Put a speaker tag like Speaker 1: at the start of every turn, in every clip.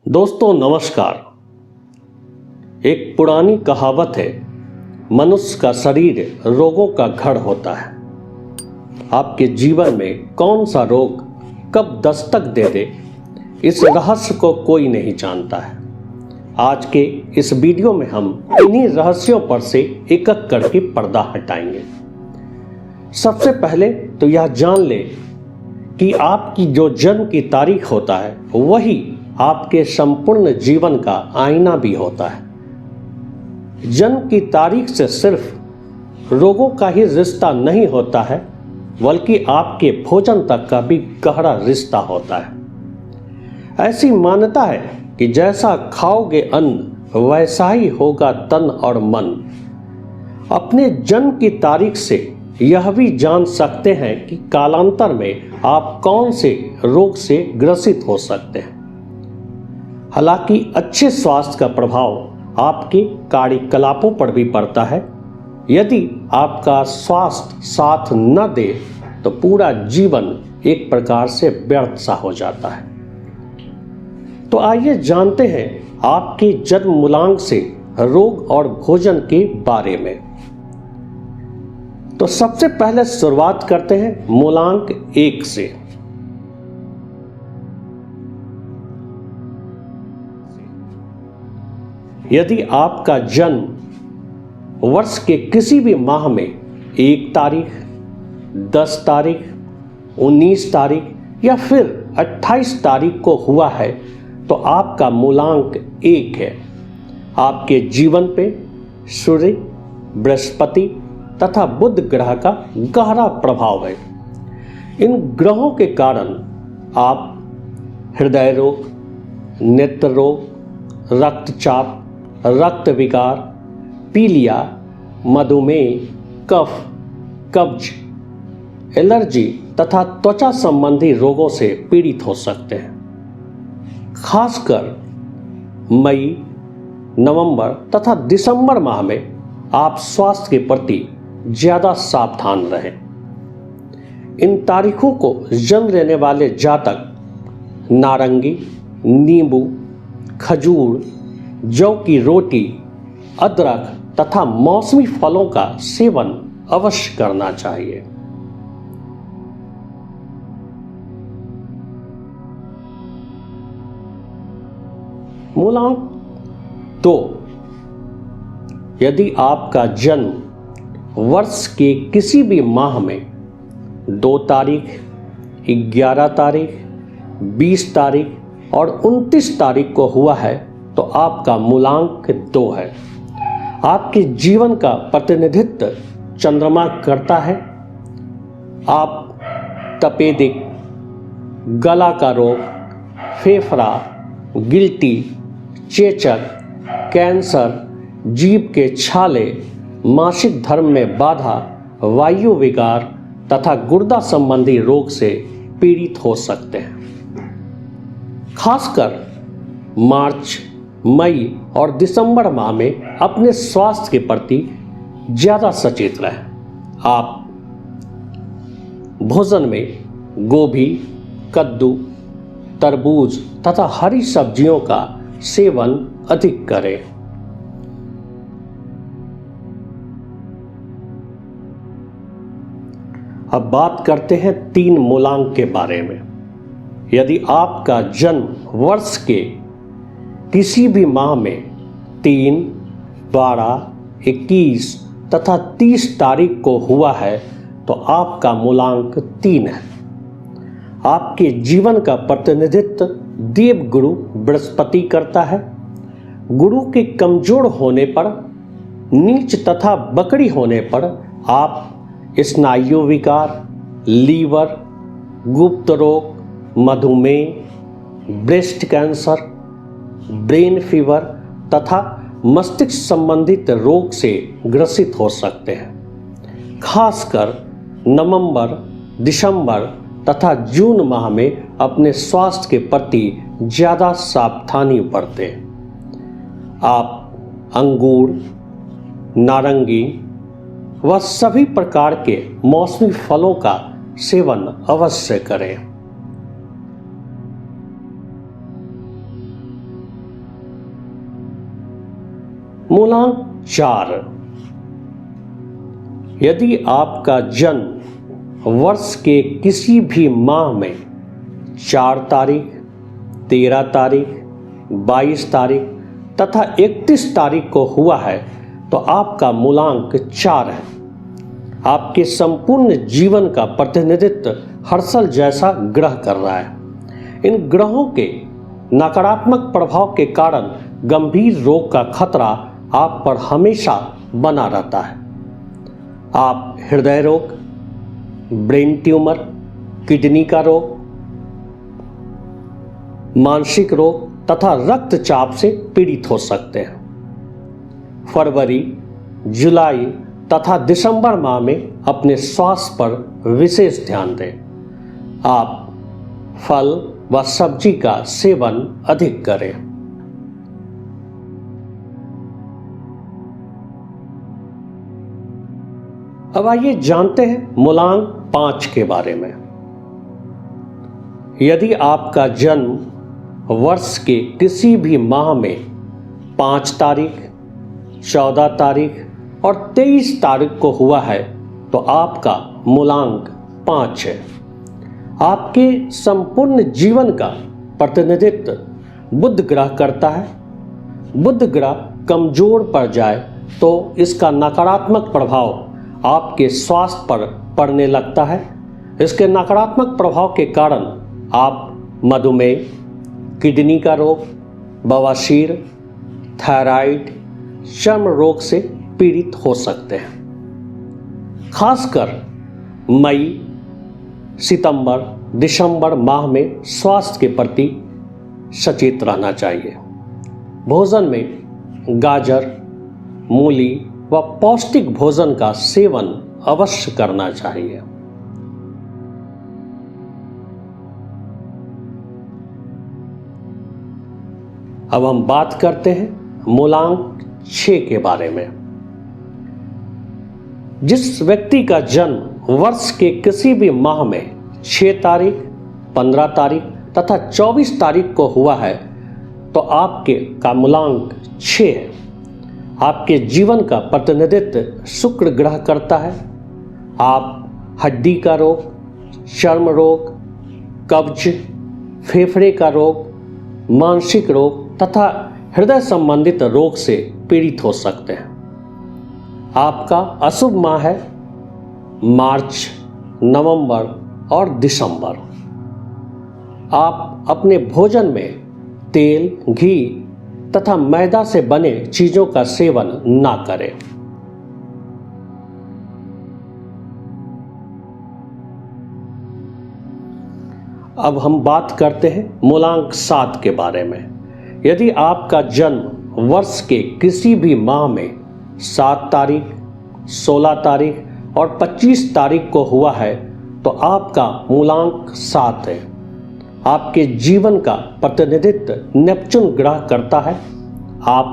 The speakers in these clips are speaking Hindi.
Speaker 1: दोस्तों नमस्कार। एक पुरानी कहावत है, मनुष्य का शरीर रोगों का घर होता है। आपके जीवन में कौन सा रोग कब दस्तक दे दे, इस रहस्य को कोई नहीं जानता है। आज के इस वीडियो में हम इन्हीं रहस्यों पर से एक एक करके पर्दा हटाएंगे। सबसे पहले तो यह जान ले कि आपकी जो जन्म की तारीख होता है वही आपके संपूर्ण जीवन का आईना भी होता है। जन्म की तारीख से सिर्फ रोगों का ही रिश्ता नहीं होता है, बल्कि आपके भोजन तक का भी गहरा रिश्ता होता है। ऐसी मान्यता है कि जैसा खाओगे अन्न वैसा ही होगा तन और मन। अपने जन्म की तारीख से यह भी जान सकते हैं कि कालांतर में आप कौन से रोग से ग्रसित हो सकते हैं। हालांकि अच्छे स्वास्थ्य का प्रभाव आपके कार्यकलापों पर भी पड़ता है। यदि आपका स्वास्थ्य साथ न दे तो पूरा जीवन एक प्रकार से व्यर्थ सा हो जाता है। तो आइए जानते हैं आपके जन्म मूलांक से रोग और भोजन के बारे में। तो सबसे पहले शुरुआत करते हैं मूलांक 1 से। यदि आपका जन्म वर्ष के किसी भी माह में 1 तारीख, 10 तारीख, 19 तारीख या फिर 28 तारीख को हुआ है तो आपका मूलांक 1 है। आपके जीवन पे सूर्य, बृहस्पति तथा बुध ग्रह का गहरा प्रभाव है। इन ग्रहों के कारण आप हृदय रोग, नेत्र रोग, रक्तचाप, रक्त विकार, पीलिया, मधुमेह, कफ, कब्ज, एलर्जी तथा त्वचा संबंधी रोगों से पीड़ित हो सकते हैं। खासकर मई, नवंबर तथा दिसंबर माह में आप स्वास्थ्य के प्रति ज्यादा सावधान रहें। इन तारीखों को जन्म लेने वाले जातक नारंगी, नींबू, खजूर, जौ की रोटी, अदरक तथा मौसमी फलों का सेवन अवश्य करना चाहिए। मूलांक 2। यदि आपका जन्म वर्ष के किसी भी माह में 2 तारीख, 11 तारीख, 20 तारीख और 29 तारीख को हुआ है तो आपका मूलांक 2 है। आपके जीवन का प्रतिनिधित्व चंद्रमा करता है। आप तपेदिक, गला का रोग, फेफड़ा, गिल्टी, चेचक, कैंसर, जीभ के छाले, मासिक धर्म में बाधा, वायु विकार तथा गुर्दा संबंधी रोग से पीड़ित हो सकते हैं। खासकर मार्च, मई और दिसंबर माह में अपने स्वास्थ्य के प्रति ज्यादा सचेत रहें। आप भोजन में गोभी, कद्दू, तरबूज तथा हरी सब्जियों का सेवन अधिक करें। अब बात करते हैं 3 मूलांक के बारे में। यदि आपका जन्म वर्ष के किसी भी माह में 3, 12, 21 तथा 30 तारीख को हुआ है तो आपका मूलांक 3 है। आपके जीवन का प्रतिनिधित्व देवगुरु बृहस्पति करता है। गुरु के कमजोर होने पर, नीच तथा बकरी होने पर आप स्नायु विकार, लीवर, गुप्त रोग, मधुमेह, ब्रेस्ट कैंसर, ब्रेन फीवर तथा मस्तिष्क संबंधित रोग से ग्रसित हो सकते हैं। खासकर नवंबर, दिसंबर तथा जून माह में अपने स्वास्थ्य के प्रति ज्यादा सावधानी बरतें। आप अंगूर, नारंगी व सभी प्रकार के मौसमी फलों का सेवन अवश्य करें। मूलांक 4। यदि आपका जन्म वर्ष के किसी भी माह में 4 तारीख, 13 तारीख, 22 तारीख तथा 31 तारीख को हुआ है तो आपका मूलांक 4 है। आपके संपूर्ण जीवन का प्रतिनिधित्व हर्षल जैसा ग्रह कर रहा है। इन ग्रहों के नकारात्मक प्रभाव के कारण गंभीर रोग का खतरा आप पर हमेशा बना रहता है। आप हृदय रोग, ब्रेन ट्यूमर, किडनी का रोग, मानसिक रोग तथा रक्तचाप से पीड़ित हो सकते हैं। फरवरी, जुलाई तथा दिसंबर माह में अपने स्वास्थ्य पर विशेष ध्यान दें। आप फल व सब्जी का सेवन अधिक करें। अब आइए जानते हैं मूलांक 5 के बारे में। यदि आपका जन्म वर्ष के किसी भी माह में 5 तारीख, 14 तारीख और 23 तारीख को हुआ है तो आपका मूलांक 5 है। आपके संपूर्ण जीवन का प्रतिनिधित्व बुध ग्रह करता है। बुध ग्रह कमजोर पड़ जाए तो इसका नकारात्मक प्रभाव आपके स्वास्थ्य पर पड़ने लगता है। इसके नकारात्मक प्रभाव के कारण आप मधुमेह, किडनी का रोग, बवासीर, थायराइड, चर्म रोग से पीड़ित हो सकते हैं। खासकर मई, सितंबर, दिसंबर माह में स्वास्थ्य के प्रति सचेत रहना चाहिए। भोजन में गाजर, मूली व पौष्टिक भोजन का सेवन अवश्य करना चाहिए। अब हम बात करते हैं मूलांक 6 के बारे में। जिस व्यक्ति का जन्म वर्ष के किसी भी माह में 6 तारीख, 15 तारीख तथा 24 तारीख को हुआ है तो आपके का मूलांक 6 है। आपके जीवन का प्रतिनिधित्व शुक्र ग्रह करता है। आप हड्डी का रोग, चर्म रोग, कब्ज, फेफड़े का रोग, मानसिक रोग तथा हृदय संबंधित रोग से पीड़ित हो सकते हैं। आपका अशुभ माह है मार्च, नवंबर और दिसंबर। आप अपने भोजन में तेल, घी तथा मैदा से बने चीजों का सेवन ना करें। अब हम बात करते हैं मूलांक 7 के बारे में। यदि आपका जन्म वर्ष के किसी भी माह में 7 तारीख, 16 तारीख और 25 तारीख को हुआ है तो आपका मूलांक 7 है। आपके जीवन का प्रतिनिधित्व नेपच्यून ग्रह करता है। आप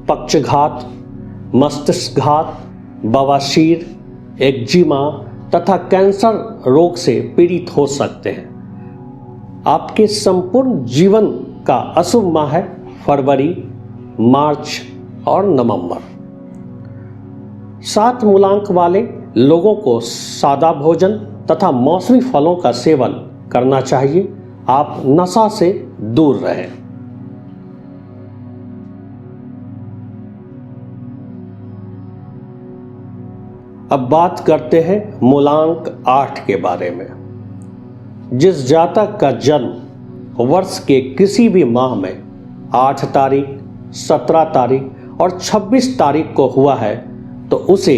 Speaker 1: पक्षघात, मस्तिष्कघात, बवासीर, एक्जिमा तथा कैंसर रोग से पीड़ित हो सकते हैं। आपके संपूर्ण जीवन का अशुभ माह है फरवरी, मार्च और नवंबर। 7 मूलांक वाले लोगों को सादा भोजन तथा मौसमी फलों का सेवन करना चाहिए। आप नशा से दूर रहें। अब बात करते हैं मूलांक 8 के बारे में। जिस जातक का जन्म वर्ष के किसी भी माह में 8 तारीख, 17 तारीख और 26 तारीख को हुआ है तो उसे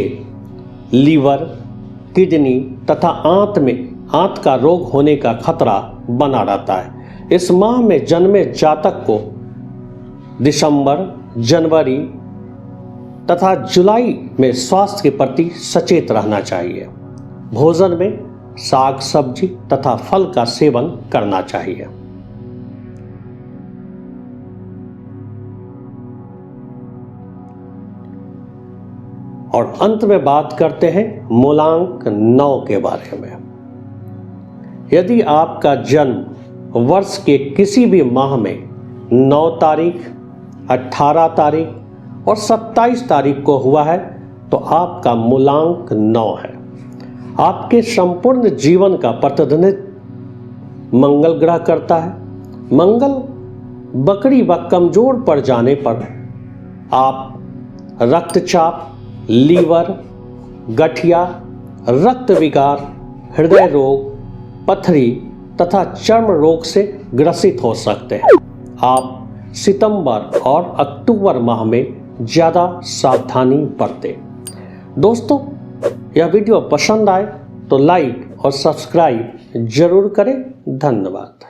Speaker 1: लीवर, किडनी तथा आंत का रोग होने का खतरा बना रहता है। इस माह में जन्मे जातक को दिसंबर, जनवरी तथा जुलाई में स्वास्थ्य के प्रति सचेत रहना चाहिए। भोजन में साग, सब्जी तथा फल का सेवन करना चाहिए। और अंत में बात करते हैं मूलांक 9 के बारे में। यदि आपका जन्म वर्ष के किसी भी माह में 9 तारीख, 18 तारीख और 27 तारीख को हुआ है तो आपका मूलांक 9 है। आपके संपूर्ण जीवन का प्रतिनिधित्व मंगल ग्रह करता है। मंगल बकरी व कमजोर पड़ जाने पर आप रक्तचाप, लीवर, गठिया, रक्त विकार, हृदय रोग, पथरी तथा चर्म रोग से ग्रसित हो सकते हैं। आप सितंबर और अक्टूबर माह में ज़्यादा सावधानी बरतें। दोस्तों, यह वीडियो पसंद आए तो लाइक और सब्सक्राइब जरूर करें। धन्यवाद।